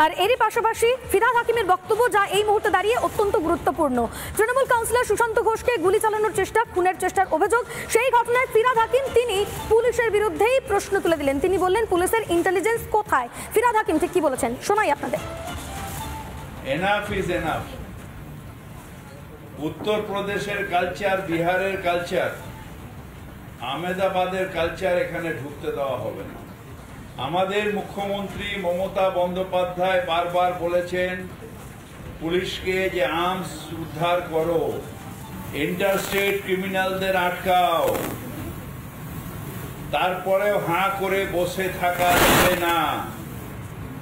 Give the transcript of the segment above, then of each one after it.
আর এরই পাশাপাশি ফিরহাদ হাকিমের বক্তব্য যা এই মুহূর্তে দাঁড়িয়ে অত্যন্ত গুরুত্বপূর্ণ। তৃণমূল কাউন্সিলর সুশান্ত ঘোষকে গুলি চালানোর চেষ্টা, খুনের চেষ্টার অভিযোগ, সেই ঘটনায় ফিরহাদ হাকিম তিনি পুলিশের বিরুদ্ধেই প্রশ্ন তুলে দিলেন। তিনি বললেন পুলিশের ইন্টেলিজেন্স কোথায়? ফিরহাদ হাকিম ঠিক কি বলেছেন শোনাই আপনাদের। Enough is enough. উত্তরপ্রদেশের কালচার, বিহারের কালচার, আহমেদাবাদের কালচার এখানে ঢুকতে দেওয়া হবে না। আমাদের মুখ্যমন্ত্রী মমতা বন্দ্যোপাধ্যায় বারবার বলেছেন পুলিশকে যে আর্মস উদ্ধার করো, ইন্টারস্টেট ক্রিমিনালদের আটকাও। তারপরেও হাঁ করে বসে থাকা যাবে না।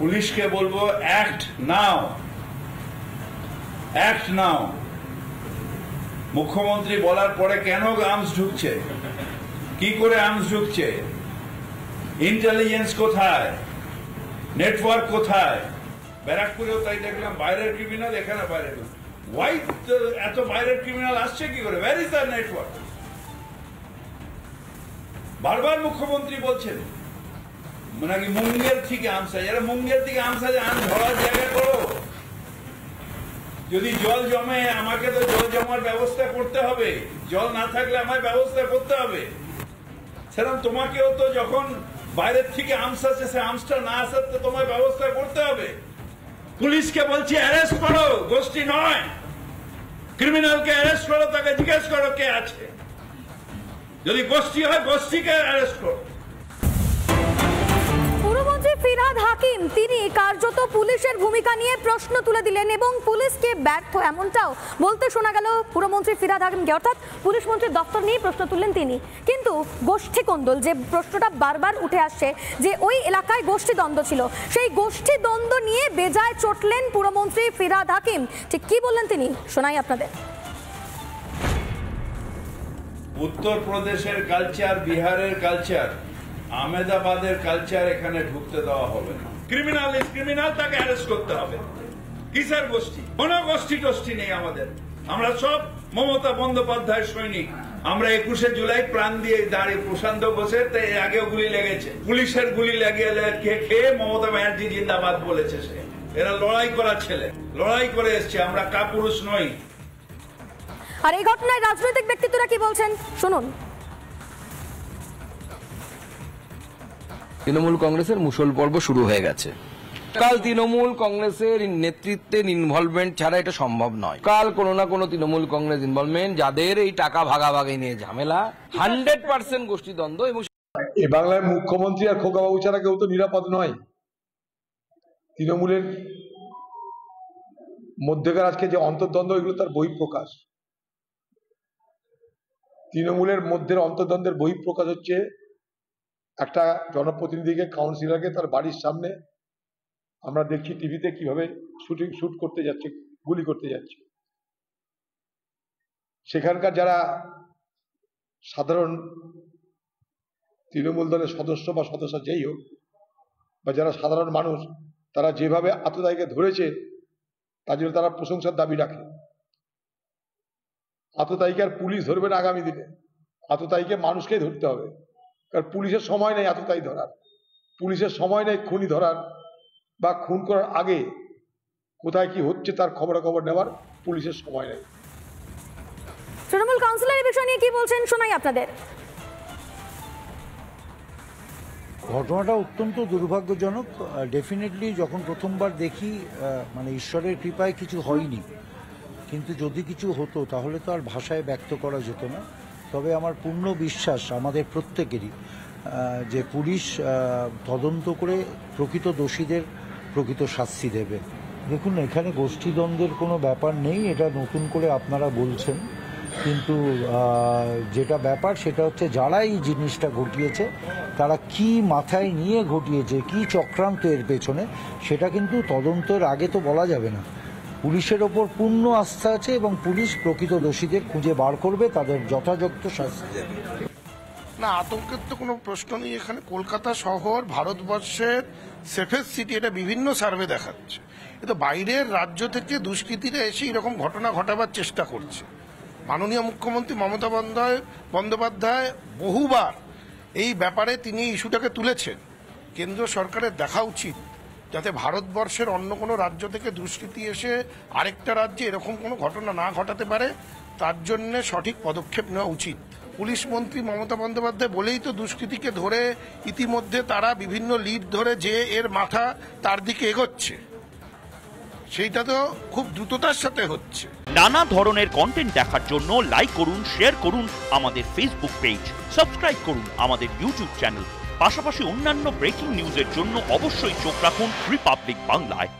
পুলিশকে বলবো অ্যাক্ট নাও, অ্যাক্ট নাও। মুখ্যমন্ত্রী বলার পরে কেন আর্মস ঢুকছে, কি করে আর্মস ঢুকছে, ইন্টেলিজেন্স কোথায়, নেটওয়ার্ক কোথায়? ব্যারাকপুরেও তাই দেখলাম, বাইরের ক্রিমিনাল, এখানে বাইরের। হোয়াইট এত বাইরের ক্রিমিনাল আসছে কি করে? Where is the network? বারবার মুখ্যমন্ত্রী বলছেন নাকি মুঙ্গের থেকে আমসা, যারা মুঙ্গের থেকে আমসা যে আম ধরার জায়গা করো। যদি জল জমে আমাকে তো জল জমার ব্যবস্থা করতে হবে, জল না থাকলে আমার ব্যবস্থা করতে হবে। সেরকম তোমাকেও তো যখন বাইরের থেকে আর্মস আসে, সে আর্মসটা না আসার তো তোমার ব্যবস্থা করতে হবে। পুলিশকে বলছি অ্যারেস্ট করো, গোষ্ঠী নয়। ক্রিমিনালকে অ্যারেস্ট করো, তাকে জিজ্ঞেস করো কে আছে। যদি গোষ্ঠী হয় গোষ্ঠীকে অ্যারেস্ট করো। পুরমন্ত্রী ফিরহাদ হাকিম তিনি কার্যত পুলিশের ভূমিকা নিয়ে প্রশ্ন তুলে দিলেন এবং পুলিশকে ব্যর্থ এমনটাও বলতে শোনা গেল পুরমন্ত্রী ফিরহাদ হাকিমকে, অর্থাৎ পুলিশ মন্ত্রীর দপ্তর নিয়ে প্রশ্ন তুললেন তিনি। কিন্তু গোষ্ঠী কোন্দল যে প্রশ্নটা বারবার উঠে আসছে যে ওই এলাকায় গোষ্ঠী দ্বন্দ্ব ছিল, সেই গোষ্ঠী দ্বন্দ্ব নিয়ে বেজায় চটলেন পুরমন্ত্রী ফিরহাদ হাকিম। ঠিক কি বললেন তিনি শোনাই আপনাদের। উত্তরপ্রদেশের কালচার, বিহারের কালচার, আহমেদাবাদের কালচার এখানে ঢুকতে দেওয়া হবে না। ক্রিমিনাল ইজ ক্রিমিনাল, তাকে অ্যারেস্ট করতে হবে। কিসের গোষ্ঠী? কোন গোষ্ঠী টোষ্ঠী নেই আমাদের। আমরা সব মমতা বন্দ্যোপাধ্যায়ের সৈনিক। আমরা 21শে জুলাই প্রাণ দিয়ে দাঁড়িয়ে, প্রশান্ত ঘোষের আগেও গুলি লেগেছে, পুলিশের গুলি লাগিয়ে খেয়ে মমতা ব্যানার্জি জিন্দাবাদ বলেছে। সে এরা লড়াই করার ছেলে, লড়াই করে এসছে। আমরা কাপুরুষ নই। আর এই ঘটনায় রাজনৈতিক ব্যক্তিত্বরা কি বলছেন শুনুন। তৃণমূল কংগ্রেসের মুষল পর্ব শুরু হয়ে গেছে। কাল তৃণমূল কংগ্রেসের নেতৃত্বের ইনভলভমেন্ট ছাড়া এটা সম্ভব নয়। কাল কোনো না কোনো তৃণমূল কংগ্রেস ইনভলভমেন্ট, যাদের এই টাকা ভাগাভাগি নিয়ে ঝামেলা, 100% গোষ্ঠীদ্বন্দ্ব। এবং এ বাংলার মুখ্যমন্ত্রী আর খোকাবাবু ছাড়া কেউ তো নিরাপদ নয়। তৃণমূলের মধ্যেকার আজকে যে অন্তর্দ্বন্দ্ব, এগুলো তার বহিঃপ্রকাশ। তৃণমূলের মধ্যে অন্তর্দ্বন্দ্বের বহিঃপ্রকাশ হচ্ছে একটা জনপ্রতিনিধিকে, কাউন্সিলরকে তার বাড়ির সামনে আমরা দেখছি টিভিতে কিভাবে শুট করতে যাচ্ছে, গুলি করতে যাচ্ছে। সেখানকার যারা সাধারণ তৃণমূল দলের সদস্য বা সদস্য যেই হোক, বা যারা সাধারণ মানুষ, তারা যেভাবে আততায়ীকে ধরেছে তার জন্য তারা প্রশংসার দাবি রাখে। আততায়ীকে আর পুলিশ ধরবে না আগামী দিনে, আততায়ীকে মানুষকেই ধরতে হবে। কারণ পুলিশের সময় নেই আততায়ী ধরার, পুলিশের সময় নেই খুনি ধরার, বা খুন করার আগে কোথায় কি হচ্ছে তার খবরাখবর নেওয়ার পুলিশের সময় নেই। তৃণমূল কাউন্সিলর এই বিষয় নিয়ে কি বলছেন শোনাই আপনাদের। ঘটনাটা অত্যন্ত দুর্ভাগ্যজনক। ডেফিনেটলি যখন প্রথমবার দেখি, মানে ঈশ্বরের কৃপায় কিছু হয়নি, কিন্তু যদি কিছু হতো তাহলে তো আর ভাষায় ব্যক্ত করা যেত না। তবে আমার পূর্ণ বিশ্বাস আমাদের প্রত্যেকেরই যে পুলিশ তদন্ত করে প্রকৃত দোষীদের প্রকৃত শাস্তি দেবে। দেখুন, এখানে গোষ্ঠীদ্বন্দ্বের কোনো ব্যাপার নেই, এটা নতুন করে আপনারা বলছেন, কিন্তু যেটা ব্যাপার সেটা হচ্ছে যারা এই জিনিসটা ঘটিয়েছে তারা কি মাথায় নিয়ে ঘটিয়েছে, কি চক্রান্ত এর পেছনে, সেটা কিন্তু তদন্তের আগে তো বলা যাবে না। পুলিশের ওপর পূর্ণ আস্থা আছে এবং পুলিশ প্রকৃত দোষীদের খুঁজে বার করবে, তাদের যথাযথ শাস্তি দেবে। না, আতঙ্কের তো কোনো প্রশ্ন নেই। এখানে কলকাতা শহর ভারতবর্ষের সেফেস্ট সিটি, এটা বিভিন্ন সার্ভে দেখাচ্ছে। কিন্তু বাইরের রাজ্য থেকে দুষ্কৃতীরা এসে এরকম ঘটনা ঘটাবার চেষ্টা করছে। মাননীয় মুখ্যমন্ত্রী মমতা বন্দ্যোপাধ্যায় বহুবার এই ব্যাপারে তিনি ইস্যুটাকে তুলেছেন। কেন্দ্র সরকারের দেখা উচিত যাতে ভারতবর্ষের অন্য কোনো রাজ্য থেকে দুষ্কৃতী এসে আরেকটা রাজ্যে এরকম কোনো ঘটনা না ঘটাতে পারে, তার জন্য সঠিক পদক্ষেপ নেওয়া উচিত। পুলিশ মন্ত্রী মমতা বন্দ্যোপাধ্যায় বলেই তো দুষ্কৃতীকে ধরে ইতিমধ্যে তারা বিভিন্ন লিড ধরে যে এর মাথা তার দিকে এগোচ্ছে, সেইটা তো খুব দ্রুততার সাথে হচ্ছে। নানা ধরনের কন্টেন্ট দেখার জন্য লাইক করুন, শেয়ার করুন আমাদের ফেসবুক পেজ, সাবস্ক্রাইব করুন আমাদের ইউটিউব চ্যানেল। পাশাপাশি অন্যান্য ব্রেকিং নিউজের জন্য অবশ্যই চোখ রাখুন রিপাবলিক বাংলায়।